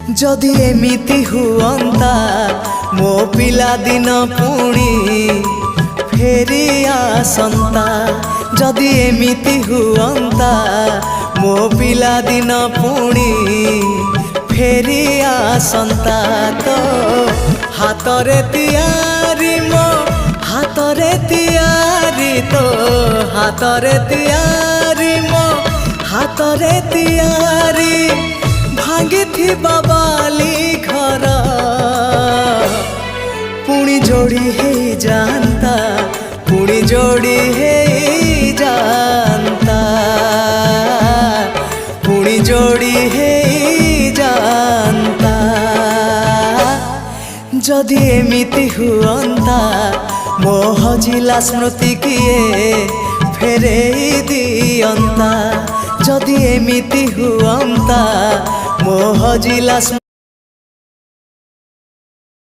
जदि एमिति हुअंता मो पिला दिन पुणी फेरी आसंता। जदि एमिति हुअंता मो पिला दिन पुणी फेरी आसंता। तो हातरे तियारी मो हातरे तियारी तो हातरे तियारी मो हातरे तियारी भांगी थी बाबाली घर पुणी जोड़ी है जानता पुणी जोड़ी है जानता पुणी जोड़ी है जानता। जदि एमिति हुअंता मो हजिला स्मृति किए फेरे दियंता। जदि एमिति हुअंता मो हजिला